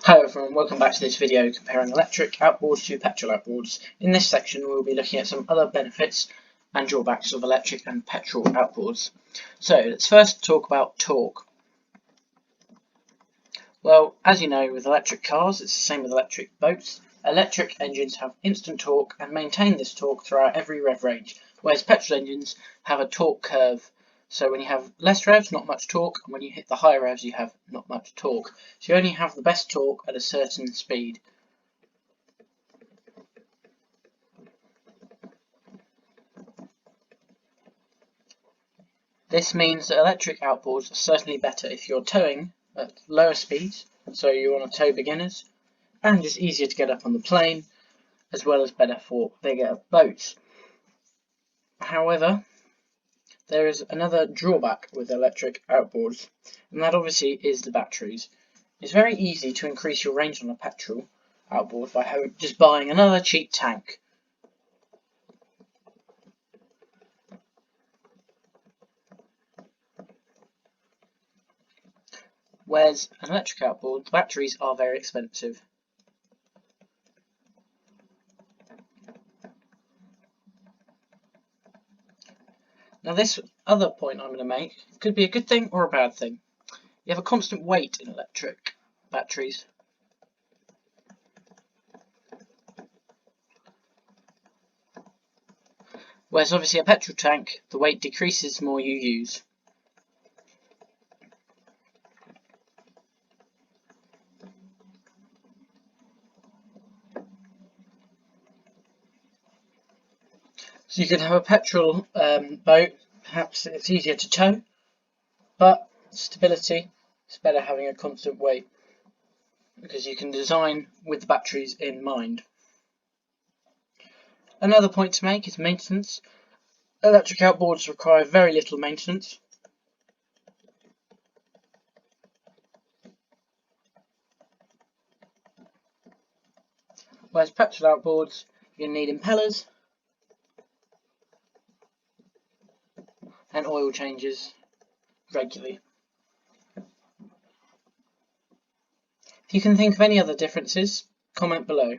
Hello everyone, welcome back to this video comparing electric outboards to petrol outboards. In this section we will be looking at some other benefits and drawbacks of electric and petrol outboards. So let's first talk about torque. Well, as you know, with electric cars it's the same with electric boats. Electric engines have instant torque and maintain this torque throughout every rev range, whereas petrol engines have a torque curve. So when you have less revs, not much torque, and when you hit the higher revs, you have not much torque. So you only have the best torque at a certain speed. This means that electric outboards are certainly better if you're towing at lower speeds, so you want to tow beginners, and it's easier to get up on the plane, as well as better for bigger boats. However, there is another drawback with electric outboards, and that obviously is the batteries. It's very easy to increase your range on a petrol outboard by just buying another cheap tank. Whereas an electric outboard, the batteries are very expensive. Now this other point I'm going to make could be a good thing or a bad thing. You have a constant weight in electric batteries. Whereas obviously a petrol tank, the weight decreases the more you use. So you can have a petrol boat, perhaps it's easier to tow, but stability, it's better having a constant weight because you can design with the batteries in mind. Another point to make is maintenance. Electric outboards require very little maintenance. Whereas petrol outboards, you need impellers and oil changes regularly. If you can think of any other differences, comment below.